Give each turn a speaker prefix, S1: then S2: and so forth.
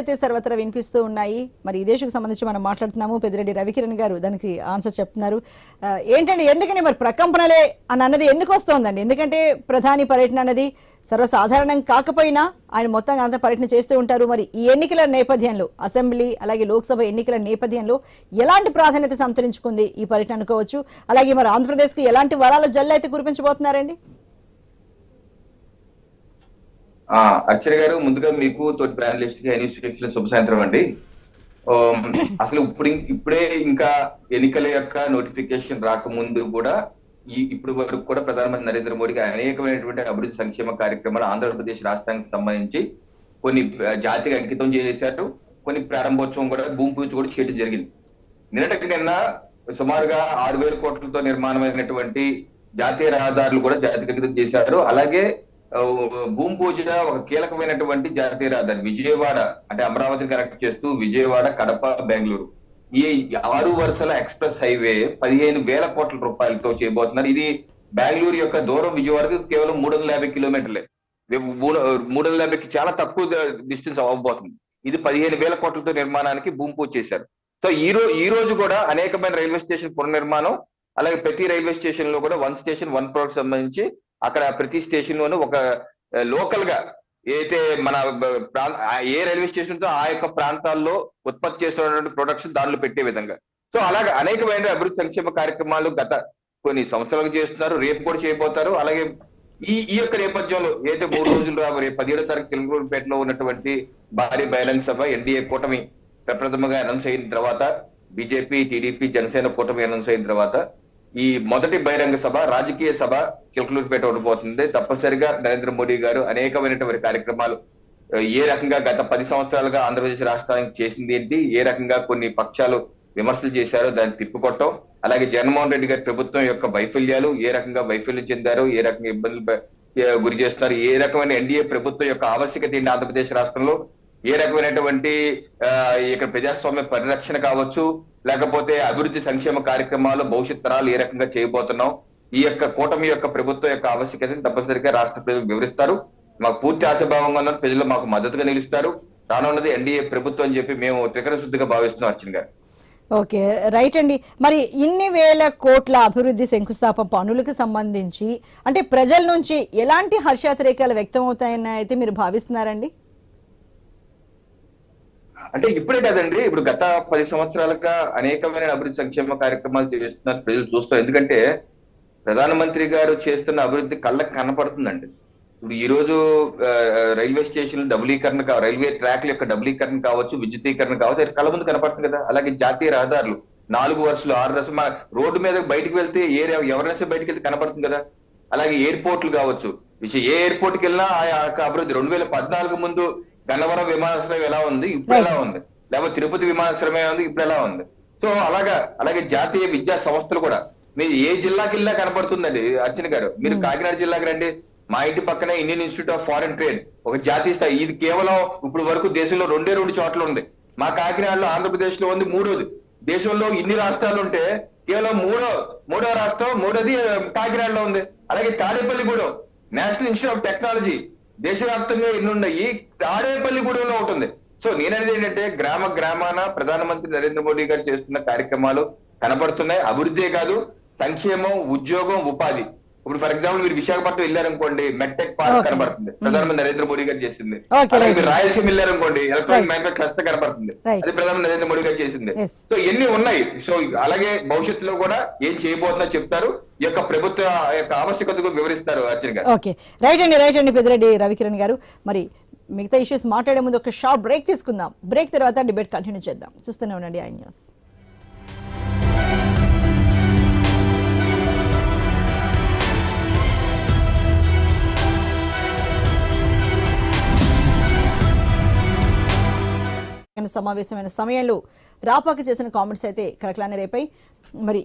S1: అయితే సర్వత్రా వినిపిస్తూ ఉన్నాయి. మరి ఈ దేశకు సంబంధించి మనం మాట్లాడుతున్నాము. పెద్దిరెడ్డి రవికిరణ్ గారు దానికి ఆన్సర్ చెప్తున్నారు. ఏంటంటే ఎందుకని మరి ప్రకంపనలే అని అన్నది ఎందుకు వస్తోందండి? ఎందుకంటే ప్రధాని పర్యటన అన్నది సర్వసాధారణం కాకపోయినా ఆయన మొత్తంగా అంత పర్యటన చేస్తూ ఉంటారు. మరి ఈ ఎన్నికల నేపథ్యంలో, అసెంబ్లీ అలాగే లోక్సభ ఎన్నికల నేపథ్యంలో ఎలాంటి ప్రాధాన్యత సంతరించుకుంది ఈ పర్యటన అనుకోవచ్చు? అలాగే మరి ఆంధ్రప్రదేశ్కి ఎలాంటి వరాల జల్లు అయితే కురిపించబోతున్నారండి?
S2: అక్షర గారు, ముందుగా మీకు తోటి ప్యానలిస్ట్ కి ఇన్స్టిట్యూషన్ శుభ సాయంత్రం అండి. అసలు ఇప్పుడే ఇంకా ఎన్నికల యొక్క నోటిఫికేషన్ రాకముందు కూడా ఇప్పుడు వరకు కూడా ప్రధానమంత్రి నరేంద్ర మోడీకి అనేకమైనటువంటి అభివృద్ధి సంక్షేమ కార్యక్రమాలు ఆంధ్రప్రదేశ్ రాష్ట్రానికి సంబంధించి కొన్ని జాతికి అంకితం చేశారు. కొన్ని ప్రారంభోత్సవం కూడా భూమి పూజ కూడా చేయడం జరిగింది. నిన్న సుమారుగా 6,000 కోట్లతో నిర్మాణమైనటువంటి జాతీయ రహదారులు కూడా జాతికి అంకితం చేశారు. అలాగే భూమి పూజ ఒక కీలకమైనటువంటి జాతీయ రహదారి విజయవాడ అంటే అమరావతిని కనెక్ట్ చేస్తూ విజయవాడ, కడప, బెంగళూరు ఈ 6 వరుసల ఎక్స్ప్రెస్ హైవే 15,000 కోట్ల రూపాయలతో చేయబోతున్నారు. ఇది బెంగళూరు యొక్క దూరం విజయవాడకి కేవలం 350 కిలోమీటర్లే. 350కి చాలా తక్కువ డిస్టెన్స్ అవ్వబోతుంది. ఇది 15,000 కోట్లతో నిర్మాణానికి భూమి పూజ చేశారు. సో ఈ రోజు కూడా అనేకమైన రైల్వే స్టేషన్ పునర్నిర్మాణం, అలాగే ప్రతి రైల్వే స్టేషన్ లో కూడా వన్ స్టేషన్ వన్ ప్రోడక్ట్ సంబంధించి అక్కడ ప్రతి స్టేషన్ లోనూ ఒక లోకల్ గా ఏదైతే మన ఏ రైల్వే స్టేషన్ తో ఆ యొక్క ప్రాంతాల్లో ఉత్పత్తి చేస్తున్నటువంటి ప్రొడక్ట్స్ దానిలో పెట్టే విధంగా. సో అలాగే అనేకమైన అభివృద్ధి సంక్షేమ కార్యక్రమాలు గత కొన్ని సంవత్సరాలు చేస్తున్నారు, రేపు కూడా చేయబోతారు. అలాగే ఈ యొక్క నేపథ్యంలో ఏదైతే 3 రోజులు 17వ తారీఖు చిలకలూరుపేటలో ఉన్నటువంటి భారీ బహిరంగ సభ ఎన్డీఏ కూటమి ప్రప్రథమంగా అనౌన్స్ అయిన తర్వాత, బీజేపీ, టీడీపీ, జనసేన కూటమి అనౌన్స్ అయిన తర్వాత ఈ మొదటి బహిరంగ సభ, రాజకీయ సభ చిలకలూరుపేట ఉండబోతుంది. తప్పనిసరిగా నరేంద్ర మోడీ గారు అనేకమైనటువంటి కార్యక్రమాలు ఏ రకంగా గత 10 సంవత్సరాలుగా ఆంధ్రప్రదేశ్ రాష్ట్రానికి చేసింది ఏంటి, ఏ రకంగా కొన్ని పక్షాలు విమర్శలు చేశారో దాన్ని తిప్పుకొట్టడం, అలాగే జగన్మోహన్ రెడ్డి గారి ప్రభుత్వం యొక్క వైఫల్యాలు, ఏ రకంగా వైఫల్యం చెందారో, ఏ రకంగా ఇబ్బందులు గురి చేస్తున్నారు, ఏ రకమైన ఎన్డీఏ ప్రభుత్వం యొక్క ఆవశ్యకత ఏంటి ఆంధ్రప్రదేశ్ రాష్ట్రంలో, ఏ రకమైనటువంటి ఇక్కడ ప్రజాస్వామ్య పరిరక్షణ కావచ్చు, లేకపోతే అభివృద్ధి సంక్షేమ కార్యక్రమాలు భవిష్యత్ తరాలు ఏ రకంగా చేయబోతున్నాం, ఈ యొక్క కూటమి యొక్క ప్రభుత్వం యొక్క ఆవశ్యకతను తప్పనిసరిగా రాష్ట్ర ప్రజలు వివరిస్తారు. మాకు పూర్తి ఆశాభావంగా ఉన్న ప్రజలు మాకు మద్దతుగా నిలుస్తారు. రానున్నది ఎన్డీఏ ప్రభుత్వం అని చెప్పి మేము త్రికరణ శుద్ధిగా భావిస్తున్నాం. అర్చన గారు,
S1: ఓకే, రైట్ అండి. మరి ఇన్ని వేల కోట్ల అభివృద్ధి శంకుస్థాపన పనులకు సంబంధించి అంటే ప్రజల నుంచి ఎలాంటి హర్షాతిరేకాలు వ్యక్తం అవుతాయని అయితే మీరు భావిస్తున్నారండి?
S2: అంటే ఇప్పుడే కదండి, ఇప్పుడు గత 10 సంవత్సరాలుగా అనేకమైన అభివృద్ధి సంక్షేమ కార్యక్రమాలు చేస్తున్నారు, ప్రజలు చూస్తారు. ఎందుకంటే ప్రధానమంత్రి గారు చేస్తున్న అభివృద్ధి కళ్ళకు కనపడుతుందండి. ఇప్పుడు ఈ రోజు రైల్వే స్టేషన్ డబులీకరణ, రైల్వే ట్రాక్ల యొక్క డబులీకరణ కావచ్చు, విద్యుతీకరణ కావచ్చు, అది కళ్ళ ముందు కనపడుతుంది కదా. అలాగే జాతీయ రహదారులు 4 వరుసలు 6 వరుసలు మన రోడ్డు మీద బయటకు వెళ్తే ఎవరైనా బయటకు వెళ్తే కనపడుతుంది కదా. అలాగే ఎయిర్పోర్ట్లు కావచ్చు, ఏ ఎయిర్పోర్ట్కి వెళ్ళినా ఆ యొక్క అభివృద్ధి 2014 ముందు గన్నవరం విమానాశ్రయం ఎలా ఉంది, ఇప్పుడు ఎలా ఉంది, లేకపోతే తిరుపతి విమానాశ్రయం ఉంది, ఇప్పుడు ఎలా ఉంది. సో అలాగే జాతీయ విద్యా సంస్థలు కూడా మీరు ఏ జిల్లాకి వెళ్ళినా కనపడుతుందండి. అర్చన గారు, మీరు కాకినాడ జిల్లాకి రండి, మా ఇంటి పక్కనే Indian institute of foreign trade, ఒక జాతీయ స్థాయి. ఇది కేవలం ఇప్పుడు వరకు దేశంలో 2 చోట్ల ఉంది. మా కాకినాడలో, ఆంధ్రప్రదేశ్ లో ఉంది 3వది. దేశంలో ఇన్ని రాష్ట్రాలు ఉంటే కేవలం మూడో రాష్ట్రం, 3వది కాకినాడలో ఉంది. అలాగే Tadepalligudem national institute of technology దేశవ్యాప్తంగా ఎన్ని ఉన్నాయి, తాడేపల్లిగూడెంలో ఉంటుంది. సో నేననేది ఏంటంటే గ్రామాన ప్రధానమంత్రి నరేంద్ర మోడీ గారు చేస్తున్న కార్యక్రమాలు కనబడుతున్నాయి. అభివృద్ధే కాదు, సంక్షేమం, ఉద్యోగం, ఉపాధి. ఇప్పుడు ఫర్ ఎగ్జాంపుల్ మీరు విశాఖపట్నం వెళ్ళారనుకోండి, మెట్టెక్ పార్క్ కనబడుతుంది, ప్రధానమంత్రి నరేంద్ర మోడీ గారు చేసింది. మీరు రాయలసీమ వెళ్ళారనుకోండి, ఎలక్ట్రానిక్ మ్యానుఫ్యాక్చరింగ్ క్లస్టర్ కనబడుతుంది, అది ప్రధానమంత్రి నరేంద్ర మోడీ గారు చేసింది. సో ఎన్ని ఉన్నాయి. సో అలాగే భవిష్యత్తులో కూడా ఏం చేయబోతుందో చెప్తారు, ఈ యొక్క ప్రభుత్వ యొక్క ఆవశ్యకతకు వివరిస్తారు. అర్చన గారు,
S1: ఓకే, రైట్ అండి పెద్దిరెడ్డి రవికిరణ్ గారు. మరి మిగతా ఇష్యూస్ మాట్లాడే ముందు ఒక షార్ట్ బ్రేక్ తీసుకుందాం. బ్రేక్ తర్వాత డిబేట్ కంటిన్యూ చేద్దాం. చూస్తూనే ఉండండి ఐ న్యూస్. సమావేశమైన సమయంలో రాపాక చేసిన కామెంట్స్ అయితే కలకలాన్ని రేపాయి. మరి